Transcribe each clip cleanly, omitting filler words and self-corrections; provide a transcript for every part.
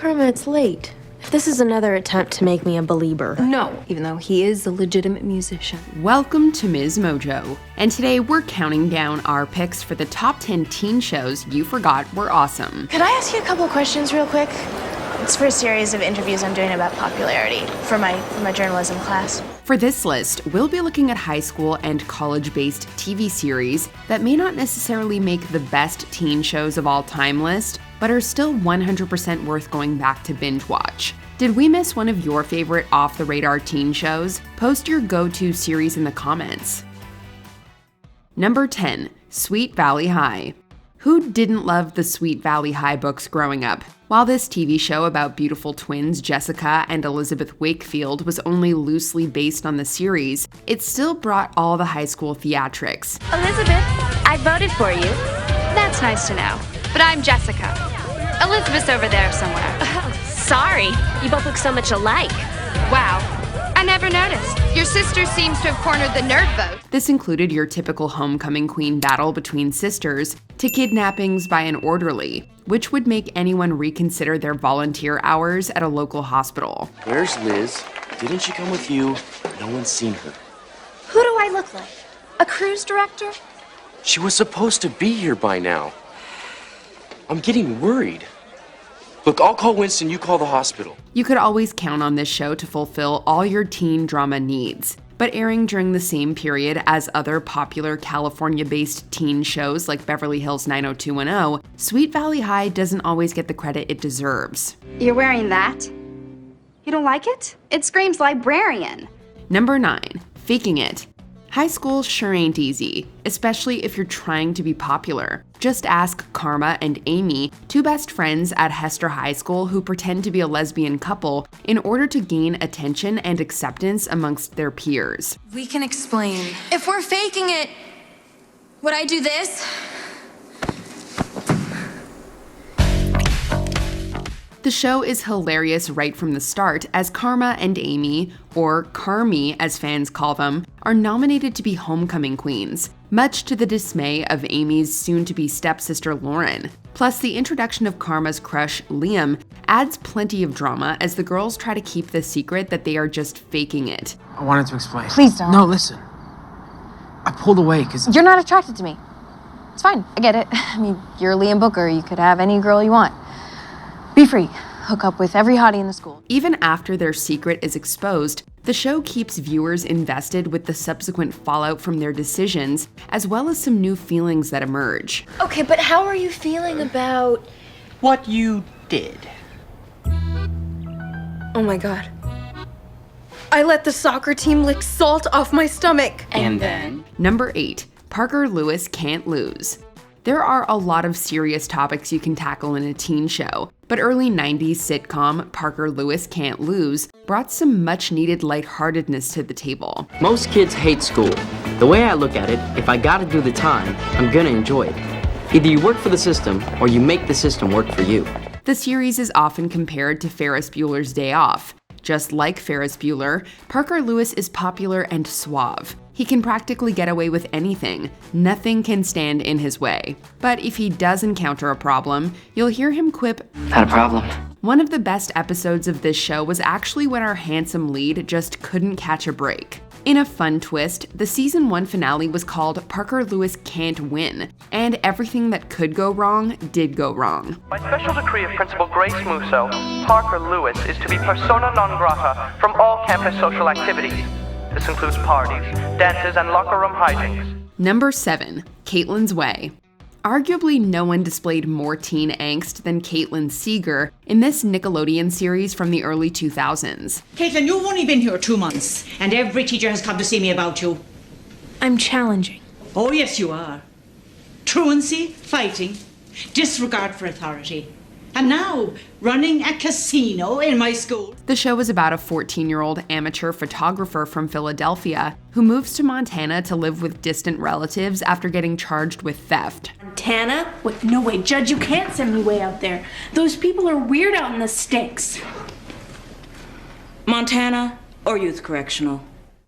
Karma, it's late. If this is another attempt to make me a belieber. No, even though he is a legitimate musician. Welcome to MsMojo, and today we're counting down our picks for the top 10 teen shows you forgot were awesome. Could I ask you a couple questions real quick? It's for a series of interviews I'm doing about popularity for my journalism class. For this list, we'll be looking at high school and college-based TV series that may not necessarily make the best teen shows of all time list, but are still 100% worth going back to binge watch. Did we miss one of your favorite off-the-radar teen shows? Post your go-to series in the comments. Number 10, Sweet Valley High. Who didn't love the Sweet Valley High books growing up? While this TV show about beautiful twins Jessica and Elizabeth Wakefield was only loosely based on the series, it still brought all the high school theatrics. Elizabeth, I voted for you. That's nice to know. But I'm Jessica. Elizabeth's over there somewhere. Sorry, you both look so much alike. Wow, I never noticed. Your sister seems to have cornered the nerd vote. This included your typical homecoming queen battle between sisters to kidnappings by an orderly, which would make anyone reconsider their volunteer hours at a local hospital. Where's Liz? Didn't she come with you? No one's seen her. Who do I look like? A cruise director? She was supposed to be here by now. I'm getting worried. Look, I'll call Winston, you call the hospital. You could always count on this show to fulfill all your teen drama needs. But airing during the same period as other popular California-based teen shows like Beverly Hills 90210, Sweet Valley High doesn't always get the credit it deserves. You're wearing that? You don't like it? It screams librarian. Number 9, Faking It. High school sure ain't easy, especially if you're trying to be popular. Just ask Karma and Amy, two best friends at Hester High School who pretend to be a lesbian couple in order to gain attention and acceptance amongst their peers. We can explain. If we're faking it, would I do this? The show is hilarious right from the start as Karma and Amy, or Carmy as fans call them, are nominated to be homecoming queens, much to the dismay of Amy's soon-to-be stepsister Lauren. Plus, the introduction of Karma's crush, Liam, adds plenty of drama as the girls try to keep the secret that they are just faking it. I wanted to explain. Please don't. No, listen. I pulled away because... You're not attracted to me. It's fine, I get it. I mean, you're Liam Booker, you could have any girl you want. Be free. Hook up with every hottie in the school. Even after their secret is exposed, the show keeps viewers invested with the subsequent fallout from their decisions, as well as some new feelings that emerge. Okay, but how are you feeling about... what you did? Oh my god. I let the soccer team lick salt off my stomach. And then? Number 8, Parker Lewis Can't Lose. There are a lot of serious topics you can tackle in a teen show, but early 90s sitcom Parker Lewis Can't Lose brought some much-needed lightheartedness to the table. Most kids hate school. The way I look at it, if I gotta do the time, I'm gonna enjoy it. Either you work for the system, or you make the system work for you. The series is often compared to Ferris Bueller's Day Off. Just like Ferris Bueller, Parker Lewis is popular and suave. He can practically get away with anything. Nothing can stand in his way. But if he does encounter a problem, you'll hear him quip, Not a problem. One of the best episodes of this show was actually when our handsome lead just couldn't catch a break. In a fun twist, the season 1 finale was called Parker Lewis Can't Win, and everything that could go wrong did go wrong. By special decree of Principal Grace Musso, Parker Lewis is to be persona non grata from all campus social activities. This includes parties, dances, and locker room hijinks. Number 7, Caitlin's Way. Arguably no one displayed more teen angst than Caitlin Seeger in this Nickelodeon series from the early 2000s. Caitlin, you've only been here 2 months, and every teacher has come to see me about you. I'm challenging. Oh, yes, you are. Truancy, fighting, disregard for authority. And now, running a casino in my school. The show is about a 14-year-old amateur photographer from Philadelphia who moves to Montana to live with distant relatives after getting charged with theft. Montana? Wait, no way, Judge, you can't send me way out there. Those people are weird out in the sticks. Montana or youth correctional?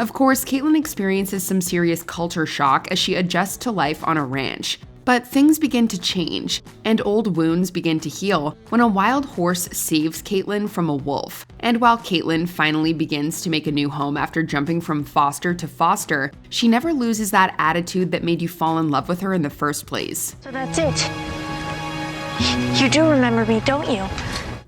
Of course, Caitlin experiences some serious culture shock as she adjusts to life on a ranch. But things begin to change, and old wounds begin to heal when a wild horse saves Caitlin from a wolf. And while Caitlin finally begins to make a new home after jumping from foster to foster, she never loses that attitude that made you fall in love with her in the first place. So that's it. You do remember me, don't you?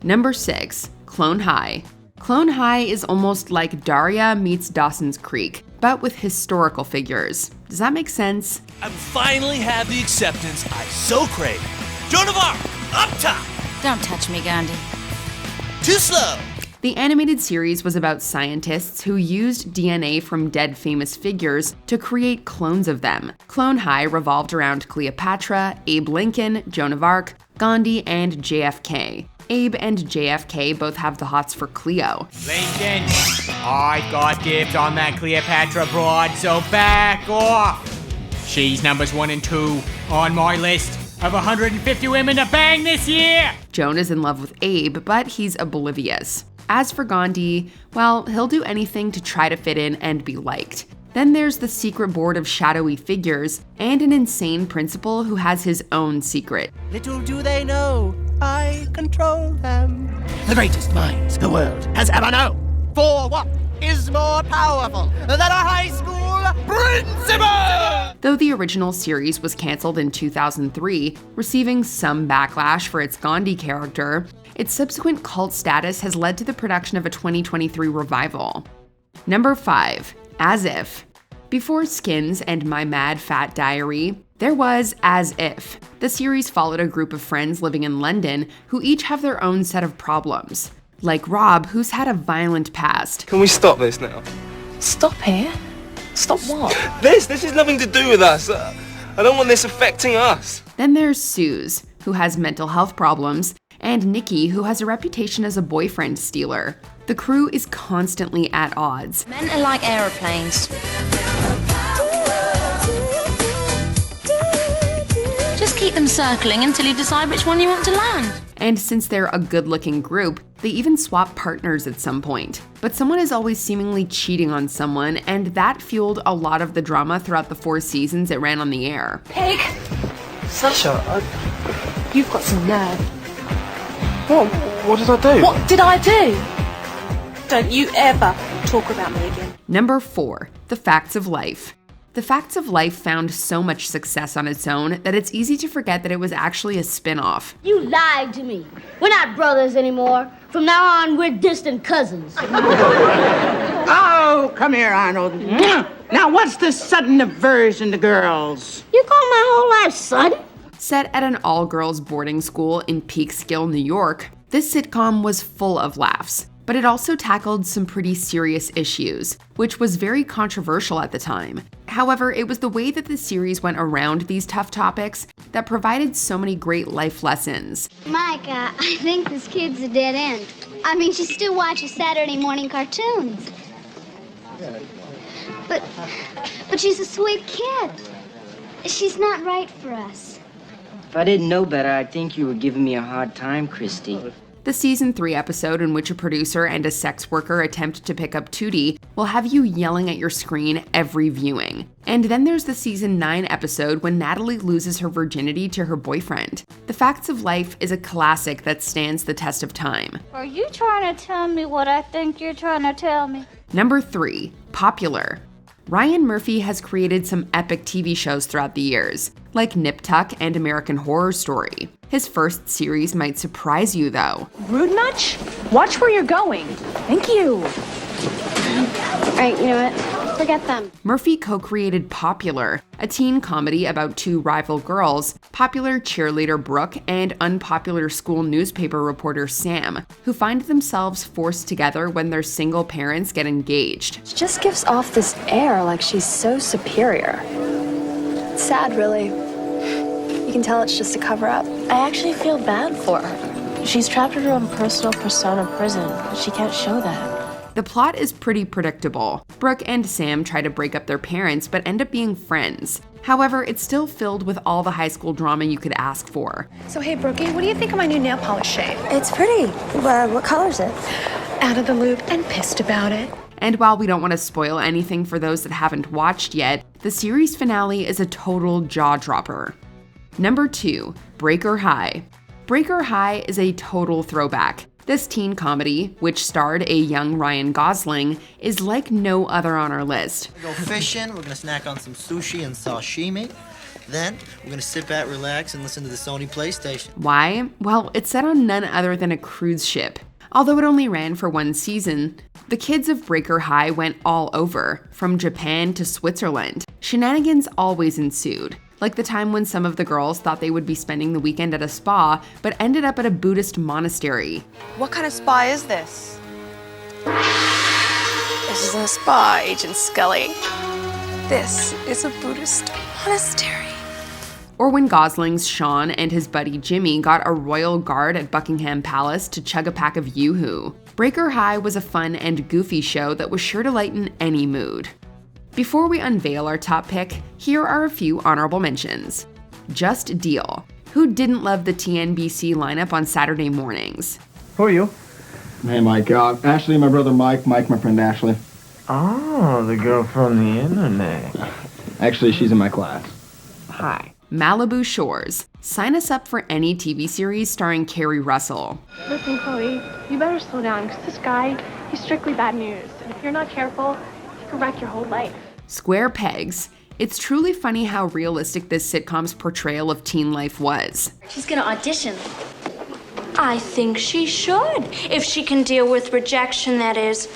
Number 6. Clone High. Clone High is almost like Daria meets Dawson's Creek, but with historical figures. Does that make sense? I finally have the acceptance I so crave. Joan of Arc, up top! Don't touch me, Gandhi. Too slow! The animated series was about scientists who used DNA from dead famous figures to create clones of them. Clone High revolved around Cleopatra, Abe Lincoln, Joan of Arc, Gandhi, and JFK. Abe and JFK both have the hots for Cleo. Lincoln, I got dibs on that Cleopatra broad, so back off. She's numbers 1 and 2 on my list of 150 women to bang this year. Joan is in love with Abe, but he's oblivious. As for Gandhi, well, he'll do anything to try to fit in and be liked. Then there's the secret board of shadowy figures and an insane principal who has his own secret. Little do they know, I control them. The greatest minds the world has ever known. For what is more powerful than a high school principal? Though the original series was canceled in 2003, receiving some backlash for its Gandhi character, its subsequent cult status has led to the production of a 2023 revival. Number 5. As If. Before Skins and My Mad Fat Diary, there was As If. The series followed a group of friends living in London who each have their own set of problems. Like Rob, who's had a violent past. Can we stop this now? Stop here? Stop what? This has nothing to do with us. I don't want this affecting us. Then there's Suze, who has mental health problems, and Nikki, who has a reputation as a boyfriend stealer. The crew is constantly at odds. Men are like aeroplanes. Just keep them circling until you decide which one you want to land. And since they're a good-looking group, they even swap partners at some point. But someone is always seemingly cheating on someone, and that fueled a lot of the drama throughout the 4 seasons it ran on the air. Pig! Sasha, You've got some nerve. What did I do? What did I do? Don't you ever talk about me again. Number 4. The Facts of Life. The Facts of Life found so much success on its own that it's easy to forget that it was actually a spin-off. You lied to me. We're not brothers anymore. From now on, we're distant cousins. Oh, come here, Arnold. Now, what's this sudden aversion to girls? You call my whole life sudden? Set at an all-girls boarding school in Peekskill, New York, this sitcom was full of laughs, but it also tackled some pretty serious issues, which was very controversial at the time. However, it was the way that the series went around these tough topics that provided so many great life lessons. Micah, I think this kid's a dead end. I mean, she still watches Saturday morning cartoons. But she's a sweet kid. She's not right for us. If I didn't know better, I'd think you were giving me a hard time, Christy. The season 3 episode in which a producer and a sex worker attempt to pick up Tootie will have you yelling at your screen every viewing. And then there's the season 9 episode when Natalie loses her virginity to her boyfriend. The Facts of Life is a classic that stands the test of time. Are you trying to tell me what I think you're trying to tell me? Number 3. Popular. Ryan Murphy has created some epic TV shows throughout the years, like Nip Tuck and American Horror Story. His first series might surprise you, though. Rude much? Watch where you're going. Thank you. All right, you know what? Forget them. Murphy co-created Popular, a teen comedy about 2 rival girls, popular cheerleader Brooke and unpopular school newspaper reporter Sam, who find themselves forced together when their single parents get engaged. She just gives off this air like she's so superior. It's sad, really. You can tell it's just a cover-up. I actually feel bad for her. She's trapped in her own personal persona prison. She can't show that. The plot is pretty predictable. Brooke and Sam try to break up their parents but end up being friends. However, it's still filled with all the high school drama you could ask for. So hey, Brookie, what do you think of my new nail polish shade? It's pretty. What color is it? Out of the loop and pissed about it. And while we don't want to spoil anything for those that haven't watched yet, the series finale is a total jaw-dropper. Number 2, Breaker High. Breaker High is a total throwback. This teen comedy, which starred a young Ryan Gosling, is like no other on our list. Go fishing, we're gonna snack on some sushi and sashimi. Then, we're gonna sit back, relax, and listen to the Sony PlayStation. Why? Well, it's set on none other than a cruise ship. Although it only ran for one season, the kids of Breaker High went all over, from Japan to Switzerland. Shenanigans always ensued, like the time when some of the girls thought they would be spending the weekend at a spa, but ended up at a Buddhist monastery. What kind of spa is this? This isn't a spa, Agent Scully. This is a Buddhist monastery. Or when Gosling's Sean and his buddy Jimmy got a royal guard at Buckingham Palace to chug a pack of Yoo-Hoo. Breaker High was a fun and goofy show that was sure to lighten any mood. Before we unveil our top pick, here are a few honorable mentions. Just Deal. Who didn't love the TNBC lineup on Saturday mornings? Who are you? Hey, Mike. Ashley, my brother Mike. Mike, my friend Ashley. Oh, the girl from the internet. Actually, she's in my class. Hi. Malibu Shores. Sign us up for any TV series starring Carrie Russell. Listen, Chloe, you better slow down, because this guy, he's strictly bad news. And if you're not careful, he could wreck your whole life. Square Pegs. It's truly funny how realistic this sitcom's portrayal of teen life was. She's gonna audition. I think she should, if she can deal with rejection, that is.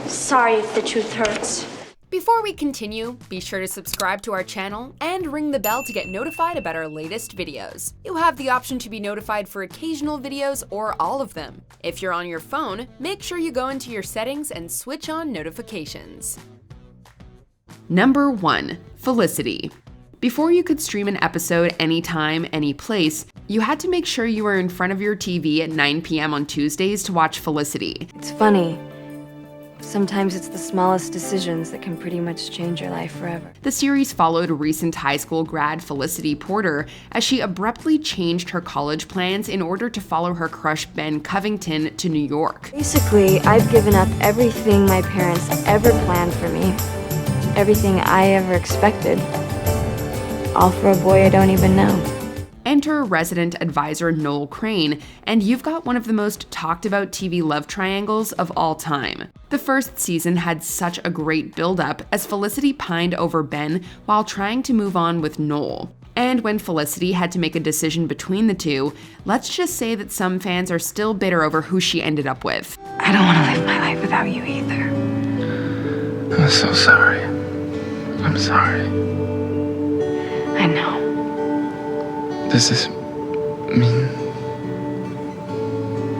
Sorry if the truth hurts. Before we continue, be sure to subscribe to our channel and ring the bell to get notified about our latest videos. You have the option to be notified for occasional videos or all of them. If you're on your phone, make sure you go into your settings and switch on notifications. Number 1, Felicity. Before you could stream an episode anytime, any place, you had to make sure you were in front of your TV at 9 p.m. on Tuesdays to watch Felicity. It's funny. Sometimes it's the smallest decisions that can pretty much change your life forever. The series followed recent high school grad Felicity Porter as she abruptly changed her college plans in order to follow her crush Ben Covington to New York. Basically, I've given up everything my parents ever planned for me, everything I ever expected, all for a boy I don't even know. Enter resident advisor Noel Crane, and you've got one of the most talked about TV love triangles of all time. The first season had such a great build-up as Felicity pined over Ben while trying to move on with Noel. And when Felicity had to make a decision between the two, let's just say that some fans are still bitter over who she ended up with. I don't want to live my life without you either. I'm so sorry. I'm sorry. I know. This is mean.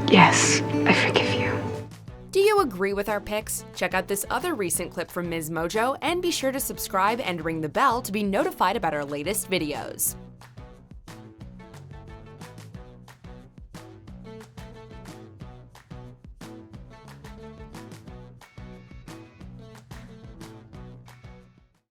Yes, I forgive you. Do you agree with our picks? Check out this other recent clip from MsMojo and be sure to subscribe and ring the bell to be notified about our latest videos.